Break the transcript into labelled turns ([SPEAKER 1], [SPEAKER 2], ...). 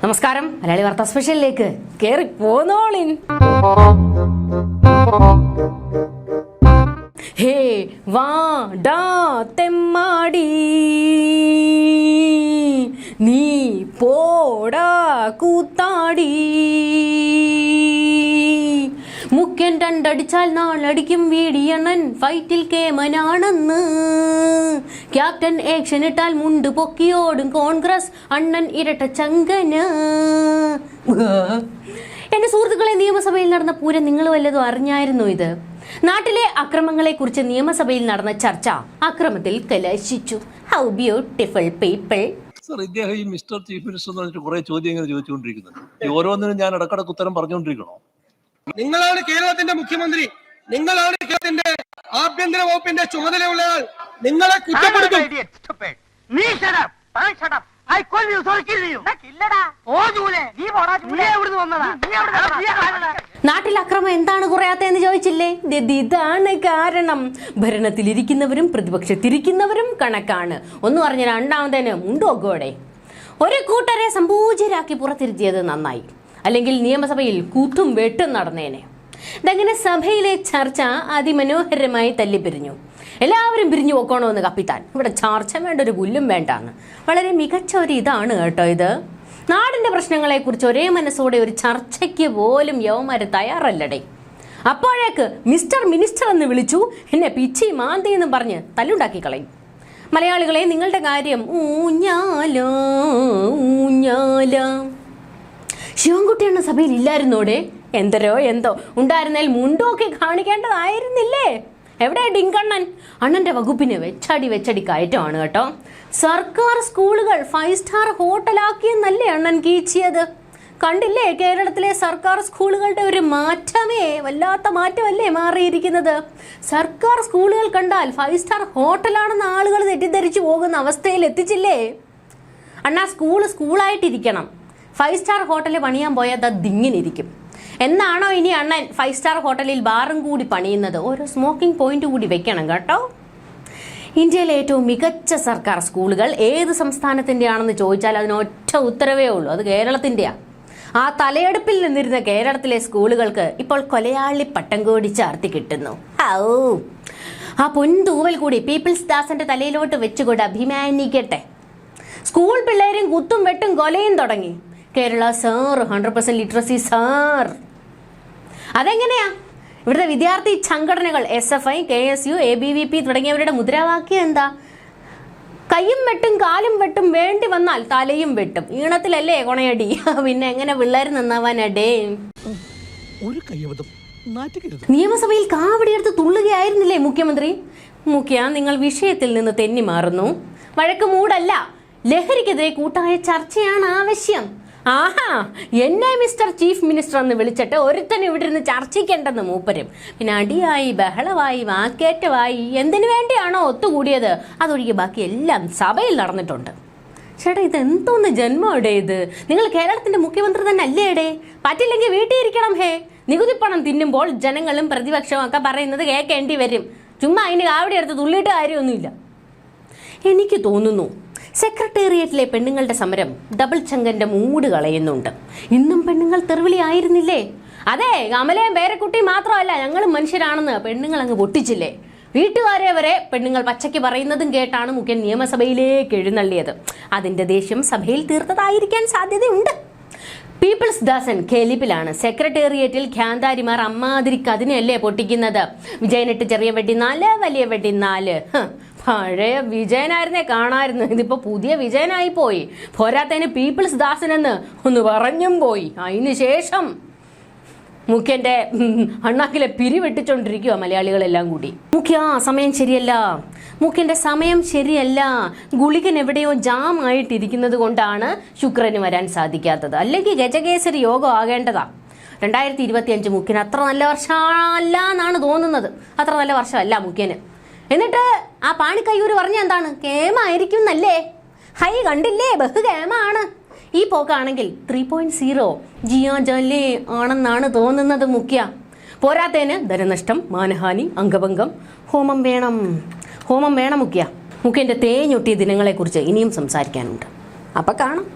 [SPEAKER 1] നമസ്കാരം, മലയാളി വാർത്താ സ്പെഷ്യലിലേക്ക് കേറി പോന്നോളിൻ. ഹേ വാടാ തെമ്മാടി, നീ പോടാ കൂത്താടി. മുഖ്യൻ രണ്ടടിച്ചാൽ നാളടിക്കും വീടിയണ്ണൻ, ഫൈറ്റിൽ കേമനാണെന്ന്. ക്യാപ്റ്റൻ ആക്ഷൻ ഇട്ടാൽ മുണ്ട് പൊക്കിയോടും കോൺഗ്രസ് അണ്ണൻ ഇരട്ട ചങ്കന്. എന്റെ സുഹൃത്തുക്കളെ, നിയമസഭയിൽ നടന്ന പൂരം നിങ്ങൾ വല്ലതും അറിഞ്ഞായിരുന്നു? ഇത് നാട്ടിലെ അക്രമങ്ങളെ കുറിച്ച് നിയമസഭയിൽ നടന്ന ചർച്ച അക്രമത്തിൽ കലാശിച്ചു. How beautiful people.
[SPEAKER 2] സർ, ഇദ്ദേഹം ഈ മിസ്റ്റർ ചീഫ് മിനിസ്റ്റർ എന്ന് പറഞ്ഞിട്ട് കുറെ ചോദ്യങ്ങൾ ചോദിച്ചുകൊണ്ടിരിക്കുന്നുണ്ട്. ഓരോന്നിനും ഞാൻ ഇടക്കിടക്ക് ഉത്തരം പറഞ്ഞുകൊണ്ടിരിക്കണോ?
[SPEAKER 3] നിങ്ങളാണ് കേരളത്തിന്റെ മുഖ്യമന്ത്രി, നിങ്ങളാണ് കേരളത്തിന്റെ ആഭ്യന്തര വകുപ്പിന്റെ ചുമതലയുള്ളയാൾ. നിങ്ങളെ കുറ്റപ്പെടുത്തും.
[SPEAKER 1] നാട്ടിൽ അക്രമം എന്താണ് കുറയാത്തതെന്ന് ചോദിച്ചില്ലേ? ഇതാണ് കാരണം. ഭരണത്തിലിരിക്കുന്നവരും പ്രതിപക്ഷത്തിരിക്കുന്നവരും കണക്കാണ്. ഒന്ന് പറഞ്ഞ രണ്ടാമത്തേന് മുണ്ടോക്കോടെ. ഒരു കൂട്ടരെ സംപൂജ്യരാക്കി പുറത്തിരുത്തിയത് നന്നായി, അല്ലെങ്കിൽ നിയമസഭയിൽ കൂത്തും വെട്ടും നടന്നേനെ. ഇതങ്ങനെ സഭയിലെ ചർച്ച അതിമനോഹരമായി തല്ലിപ്പിരിഞ്ഞു. എല്ലാവരും പിരിഞ്ഞു പോക്കണമെന്ന് കപ്പിത്താൻ. ഇവിടെ ചർച്ച വേണ്ട, ഒരു പുല്ലും വേണ്ടാന്ന്. വളരെ മികച്ച ഒരു ഇതാണ് കേട്ടോ ഇത്. നാടിന്റെ പ്രശ്നങ്ങളെ കുറിച്ച് ഒരേ മനസ്സോടെ ഒരു ചർച്ചയ്ക്ക് പോലും യവന്മാര് തയ്യാറല്ലടേ. അപ്പോഴേക്ക് മിസ്റ്റർ മിനിസ്റ്റർ എന്ന് വിളിച്ചു, എന്നെ പിച്ചി മാന്തി എന്നും പറഞ്ഞ് തല്ലുണ്ടാക്കി കളയും. മലയാളികളെ, നിങ്ങളുടെ കാര്യം ഊഞ്ഞാല ഊഞ്ഞാല. ശിവൻകുട്ടിയാണ് സഭയിൽ ഇല്ലായിരുന്നോടെ? എന്തോ ഉണ്ടായിരുന്നേൽ മുണ്ടൊക്കെ കാണിക്കേണ്ടതായിരുന്നില്ലേ? എവിടെ ഡിങ്കണ്ണൻ? അണ്ണന്റെ വകുപ്പിന് വെച്ചടി കയറ്റമാണ് കേട്ടോ. സർക്കാർ സ്കൂളുകൾ 5 സ്റ്റാർ ഹോട്ടലാക്കിയെന്നല്ലേ അണ്ണൻ കീച്ചിയത്? കണ്ടില്ലേ കേരളത്തിലെ സർക്കാർ സ്കൂളുകളുടെ ഒരു മാറ്റമേ? വല്ലാത്ത മാറ്റമല്ലേ മാറിയിരിക്കുന്നത്. സർക്കാർ സ്കൂളുകൾ കണ്ടാൽ 5 സ്റ്റാർ ഹോട്ടലാണെന്ന് ആളുകൾ തെറ്റിദ്ധരിച്ചു പോകുന്ന അവസ്ഥയിൽ എത്തിച്ചില്ലേ? അണ്ണാ, സ്കൂളായിട്ടിരിക്കണം. 5 സ്റ്റാർ ഹോട്ടലിൽ പണിയാൻ പോയാൽ അതിങ്ങിനിരിക്കും. എന്നാണോ ഇനി അണ്ണൻ 5 സ്റ്റാർ ഹോട്ടലിൽ ബാറും കൂടി പണിയുന്നത്? ഓരോ സ്മോക്കിംഗ് പോയിന്റ് കൂടി വെക്കണം കേട്ടോ. ഇന്ത്യയിലെ ഏറ്റവും മികച്ച സർക്കാർ സ്കൂളുകൾ ഏത് സംസ്ഥാനത്തിന്റെ ആണെന്ന് ചോദിച്ചാൽ അതിനൊറ്റ ഉത്തരവേ ഉള്ളൂ, അത് കേരളത്തിന്റെയാ. ആ തലയെടുപ്പിൽ നിന്നിരുന്ന കേരളത്തിലെ സ്കൂളുകൾക്ക് ഇപ്പോൾ കൊലയാളി പട്ടം കൂടി ചാർത്തി കിട്ടുന്നു. ആ പൊൻതൂവൽ കൂടി പീപ്പിൾസ് ദാസന്റെ തലയിലോട്ട് വെച്ചുകൊണ്ട് അഭിമാനിക്കട്ടെ. സ്കൂൾ പിള്ളേരും കുത്തും വെട്ടും കൊലയും തുടങ്ങി. Kerala sir 100% literacy sir. അതെങ്ങനെയാ? ഇവിടുത്തെ വിദ്യാർത്ഥി സംഘടനകൾ SFI, KSU, ABVP തുടങ്ങിയവരുടെ മുദ്രാവാക്യം എന്താ? കൈയും വെട്ടും കാലും വെട്ടും, വേണ്ടി വന്നാൽ തലയും വെട്ടും. ഈണത്തിലല്ലേ കൊണയടി. പിന്നെ എങ്ങനെ പിള്ളേർ നന്നാവാനടേ? നിയമസഭയിൽ കാവടിയെടുത്ത് തുള്ളുകയായിരുന്നില്ലേ മുഖ്യമന്ത്രി? നിങ്ങൾ വിഷയത്തിൽ നിന്ന് തെന്നി മാറുന്നു. വഴക്ക് മൂടല്ല, ലഹരിക്കെതിരെ കൂട്ടായ ചർച്ചയാണ് ആവശ്യം. ആഹാ, എന്നെ മിസ്റ്റർ ചീഫ് മിനിസ്റ്റർ എന്ന് വിളിച്ചിട്ട് ഒരുത്തനും ഇവിടെ ഇരുന്ന് ചർച്ചയ്ക്കേണ്ടെന്ന് മൂപ്പരും. പിന്നെ അടിയായി, ബഹളമായി, വാക്കേറ്റമായി. എന്തിനു വേണ്ടിയാണോ ഒത്തുകൂടിയത് അതൊഴികെ ബാക്കി എല്ലാം സഭയിൽ നടന്നിട്ടുണ്ട്. ചേട്ടാ, ഇത് എന്തോന്ന് ജന്മോടെ ഇത്? നിങ്ങൾ കേരളത്തിന്റെ മുഖ്യമന്ത്രി തന്നെ അല്ലേ ഇടേ? പറ്റില്ലെങ്കിൽ വീട്ടിൽ ഇരിക്കണം. നികുതിപ്പണം തിന്നുമ്പോൾ ജനങ്ങളും പ്രതിപക്ഷവും ഒക്കെ പറയുന്നത് കേൾക്കേണ്ടി വരും. ചുമ്മാ അതിന് കാവടി എടുത്ത് തുള്ളിയിട്ട് കാര്യമൊന്നുമില്ല. എനിക്ക് തോന്നുന്നു സെക്രട്ടേറിയറ്റിലെ പെണ്ണുങ്ങളുടെ സമരം ഡബിൾ ചങ്കന്റെ മൂട് കളയുന്നുണ്ട്. ഇന്നും പെണ്ണുങ്ങൾ തെരുവിളി ആയിരുന്നില്ലേ? അതെ, കമലയും പേരക്കുട്ടിയും മാത്രമല്ല, ഞങ്ങളും മനുഷ്യരാണെന്ന് പെണ്ണുങ്ങൾ അങ്ങ് പൊട്ടിച്ചില്ലേ? വീട്ടുകാരെ വരെ പെണ്ണുങ്ങൾ പച്ചയ്ക്ക് പറയുന്നതും കേട്ടാണ് മുഖ്യൻ നിയമസഭയിലേക്ക് എഴുന്നള്ളിയത്. അതിന്റെ ദേഷ്യം സഭയിൽ തീർത്തതായിരിക്കാൻ സാധ്യതയുണ്ട്. പീപ്പിൾസ് ദാസൻ കേലിപ്പിലാണ്. സെക്രട്ടേറിയറ്റിൽ ഖ്യാന്താരിമാർ അമ്മാതിരിക്ക് അതിനെയല്ലേ പൊട്ടിക്കുന്നത്? വിജയനിട്ട് ചെറിയ വെട്ടി 4, വലിയ വെട്ടി 4. പഴയ വിജയനായിരുന്നേ കാണായിരുന്നു. ഇതിപ്പോ പുതിയ വിജയനായി പോയി. പോരാത്തതിന് പീപ്പിൾസ് ദാസൻ എന്ന് ഒന്ന് പറഞ്ഞും പോയി. അതിന് ശേഷം മുഖ്യന്റെ അണ്ണാക്കിലെ പിരിവെട്ടിച്ചോണ്ടിരിക്കുക മലയാളികളെല്ലാം കൂടി. മുഖ്യന്റെ സമയം ശരിയല്ല. ഗുളികൻ എവിടെയോ ജാം ആയിട്ടിരിക്കുന്നത് കൊണ്ടാണ് ശുക്രന് വരാൻ സാധിക്കാത്തത്. അല്ലെങ്കിൽ ഗജകേസരി യോഗം ആകേണ്ടതാ. 2025 മുഖ്യന് അത്ര നല്ല വർഷമല്ല എന്നാണ് തോന്നുന്നത്. അത്ര നല്ല വർഷമല്ല മുഖ്യന്. എന്നിട്ട് ആ പാണിക്കയ്യൂര് പറഞ്ഞ എന്താണ്? കേമായിരിക്കും എന്നല്ലേ? ഹൈ കണ്ടില്ലേ, ബഹു കേമാണ്. ഈ പോക്കാണെങ്കിൽ 3.0 ജിയാ ജാലേ ആണെന്നാണ് തോന്നുന്നത് മുഖ്യ. പോരാത്തേന് ധനനഷ്ടം, മാനഹാനി, അംഗഭംഗം, ഹോമം വേണം മുഖ്യ. മുഖ്യൻ്റെ തേഞ്ഞൊട്ടിയ ദിനങ്ങളെക്കുറിച്ച് ഇനിയും സംസാരിക്കാനുണ്ട്. അപ്പം കാണാം.